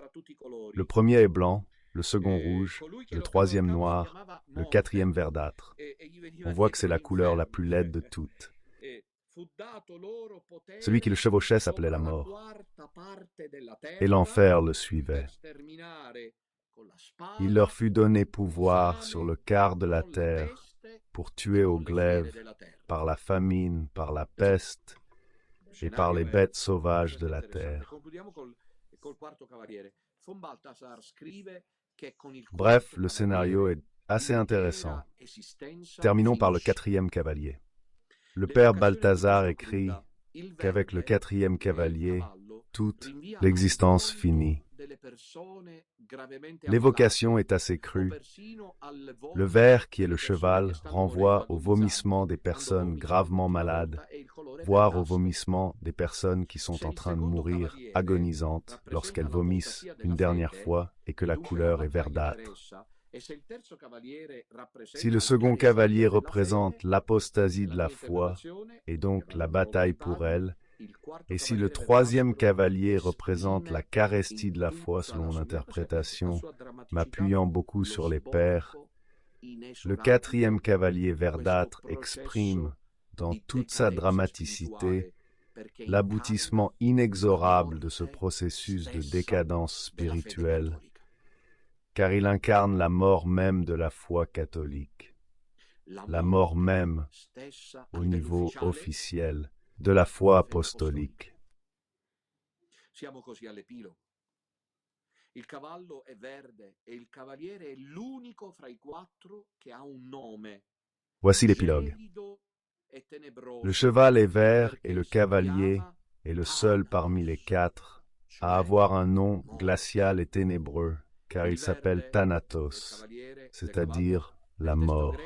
S1: Le premier est blanc, le second rouge, le troisième noir, le 4e verdâtre. On voit que c'est la couleur la plus laide de toutes. Celui qui le chevauchait s'appelait la mort, et l'enfer le suivait. Il leur fut donné pouvoir sur le quart de la terre pour tuer au glaive, par la famine, par la peste et par les bêtes sauvages de la terre. Bref, le scénario est assez intéressant. Terminons par le 4e cavalier. Le père Balthazar écrit qu'avec le 4e cavalier, toute l'existence finit. L'évocation est assez crue. Le ver, qui est le cheval, renvoie au vomissement des personnes gravement malades, voire au vomissement des personnes qui sont en train de mourir, agonisantes, lorsqu'elles vomissent une dernière fois et que la couleur est verdâtre. Si le second cavalier représente l'apostasie de la foi, et donc la bataille pour elle, et si le 3e cavalier représente la carestie de la foi selon mon interprétation, m'appuyant beaucoup sur les pères, le 4e cavalier verdâtre exprime, dans toute sa dramaticité, l'aboutissement inexorable de ce processus de décadence spirituelle, car il incarne la mort même de la foi catholique, la mort même, au niveau officiel, de la foi apostolique.
S2: Siamo così all'epilogo. Il cavallo è verde e il cavaliere è l'unico fra i 4 che ha un nome.
S1: Voici l'épilogue. Le cheval est vert et le cavalier est le seul parmi les 4 à avoir un nom glacial et ténébreux, car il s'appelle Thanatos, c'est-à-dire la mort.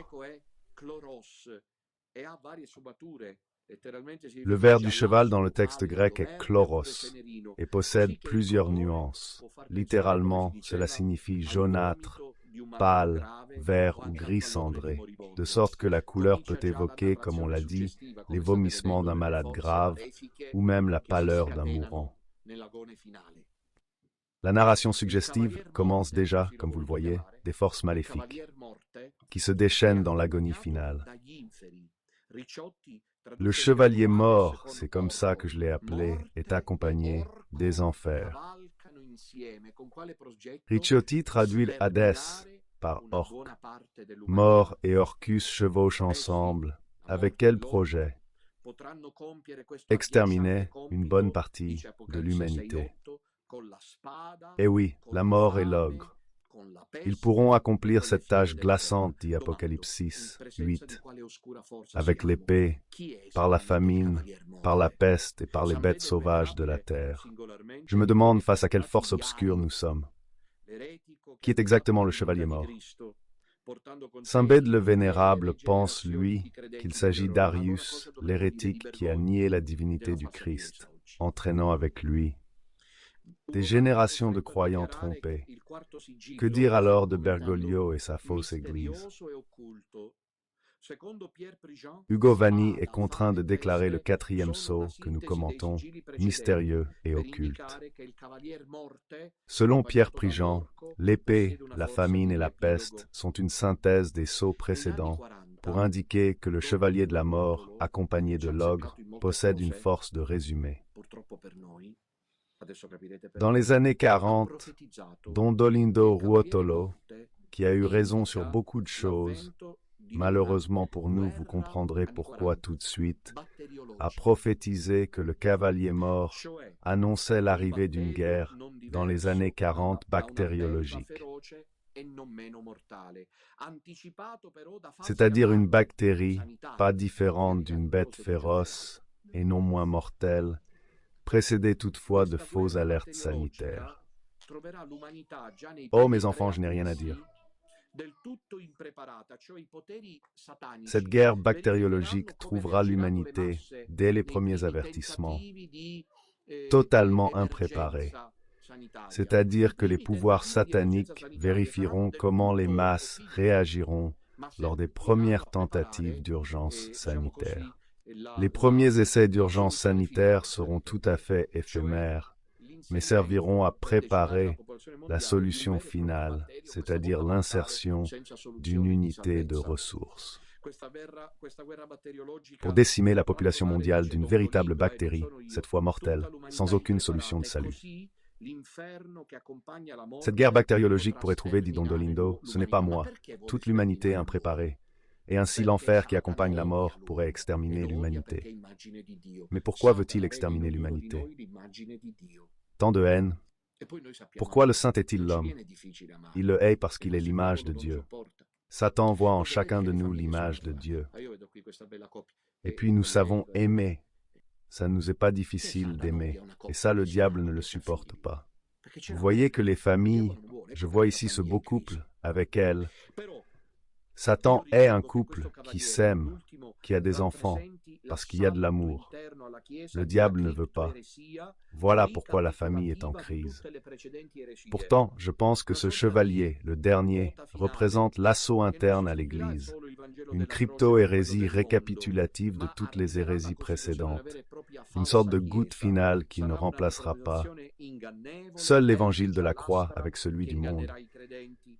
S1: Le vert du cheval dans le texte grec est chloros et possède plusieurs nuances. Littéralement, cela signifie jaunâtre, pâle, vert ou gris cendré, de sorte que la couleur peut évoquer, comme on l'a dit, les vomissements d'un malade grave ou même la pâleur d'un mourant. La narration suggestive commence déjà, comme vous le voyez, des forces maléfiques qui se déchaînent dans l'agonie finale. Le chevalier mort, c'est comme ça que je l'ai appelé, est accompagné des enfers. Ricciotti traduit Hadès par orque. Mort et Orcus chevauchent ensemble. Avec quel projet? Exterminer une bonne partie de l'humanité. Eh oui, la mort et l'ogre. Ils pourront accomplir cette tâche glaçante, dit Apocalypse 6, 8, avec l'épée, par la famine, par la peste et par les bêtes sauvages de la terre. Je me demande face à quelle force obscure nous sommes. Qui est exactement le chevalier mort? Saint Bède le Vénérable pense, lui, qu'il s'agit d'Arius, l'hérétique qui a nié la divinité du Christ, entraînant avec lui des générations de croyants trompés. Que dire alors de Bergoglio et sa fausse église? Ugo Vanni est contraint de déclarer le quatrième sceau que nous commentons mystérieux et occulte. Selon Pierre Prigent, l'épée, la famine et la peste sont une synthèse des sceaux précédents pour indiquer que le chevalier de la mort, accompagné de l'ogre, possède une force de résumé. Dans les années 40, Don Dolindo Ruotolo, qui a eu raison sur beaucoup de choses, malheureusement pour nous, vous comprendrez pourquoi tout de suite, a prophétisé que le cavalier mort annonçait l'arrivée d'une guerre dans les années 40 bactériologiques, c'est-à-dire une bactérie pas différente d'une bête féroce et non moins mortelle, précédée toutefois de fausses alertes sanitaires. Oh mes enfants, je n'ai rien à dire. Cette guerre bactériologique trouvera l'humanité, dès les premiers avertissements, totalement impréparée. C'est-à-dire que les pouvoirs sataniques vérifieront comment les masses réagiront lors des premières tentatives d'urgence sanitaire. Les premiers essais d'urgence sanitaire seront tout à fait éphémères, mais serviront à préparer la solution finale, c'est-à-dire l'insertion d'une unité de ressources. Pour décimer la population mondiale d'une véritable bactérie, cette fois mortelle, sans aucune solution de salut. Cette guerre bactériologique pourrait trouver, dit Don Dolindo, ce n'est pas moi, toute l'humanité impréparée. Et ainsi l'enfer qui accompagne la mort pourrait exterminer l'humanité. Mais pourquoi veut-il exterminer l'humanité? Tant de haine. Pourquoi le saint est-il l'homme? Il le hait parce qu'il est l'image de Dieu. Satan voit en chacun de nous l'image de Dieu. Et puis nous savons aimer. Ça ne nous est pas difficile d'aimer. Et ça, le diable ne le supporte pas. Vous voyez que les familles, je vois ici ce beau couple avec elle. Satan est un couple qui s'aime, qui a des enfants, parce qu'il y a de l'amour. Le diable ne veut pas. Voilà pourquoi la famille est en crise. Pourtant, je pense que ce chevalier, le dernier, représente l'assaut interne à l'Église, une crypto-hérésie récapitulative de toutes les hérésies précédentes, une sorte de goutte finale qui ne remplacera pas seul l'évangile de la croix avec celui du monde.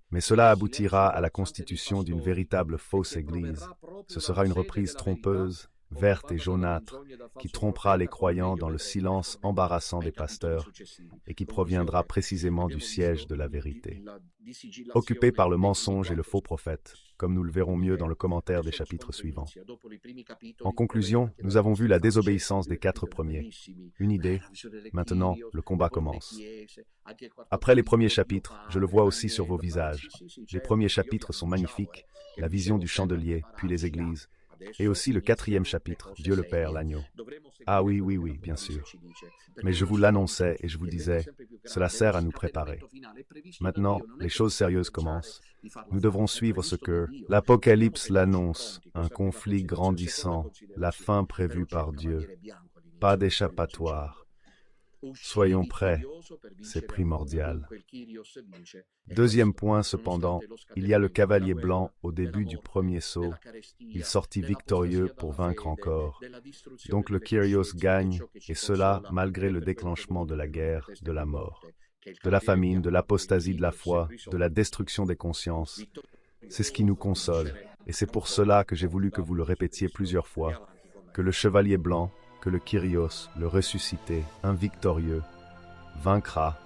S1: Mais cela aboutira à la constitution d'une véritable fausse Église. Ce sera une reprise trompeuse, verte et jaunâtre, qui trompera les croyants dans le silence embarrassant des pasteurs et qui proviendra précisément du siège de la vérité. Occupé par le mensonge et le faux prophète, comme nous le verrons mieux dans le commentaire des chapitres suivants. En conclusion, nous avons vu la désobéissance des 4 premiers. Une idée, maintenant le combat commence. Après les premiers chapitres, je le vois aussi sur vos visages. Les premiers chapitres sont magnifiques, la vision du chandelier, puis les églises. Et aussi le 4e chapitre, Dieu le Père, l'agneau. Ah oui, oui, oui, bien sûr. Mais je vous l'annonçais et je vous disais, cela sert à nous préparer. Maintenant, les choses sérieuses commencent. Nous devrons suivre ce que l'Apocalypse l'annonce, un conflit grandissant, la fin prévue par Dieu. Pas d'échappatoire. Soyons prêts, c'est primordial. Deuxième point cependant, il y a le cavalier blanc au début du premier saut. Il sortit victorieux pour vaincre encore. Donc le Kyrios gagne, et cela malgré le déclenchement de la guerre, de la mort, de la famine, de l'apostasie de la foi, de la destruction des consciences. C'est ce qui nous console, et c'est pour cela que j'ai voulu que vous le répétiez plusieurs fois, que le chevalier blanc, que le Kyrios, le ressuscité, invictorieux, vaincra,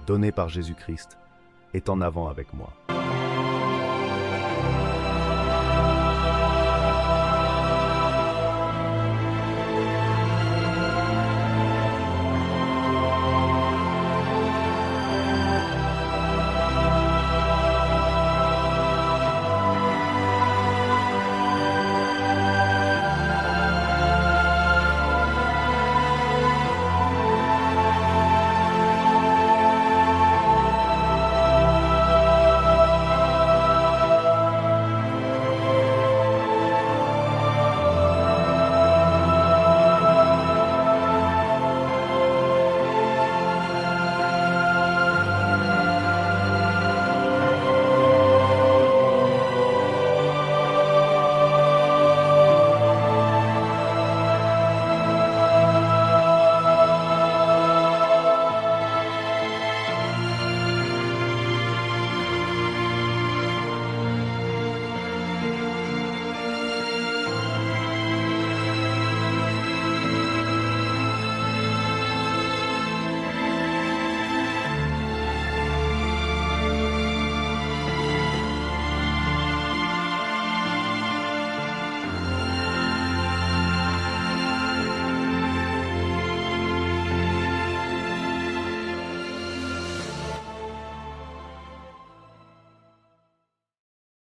S1: donné par Jésus-Christ, est en avant avec moi.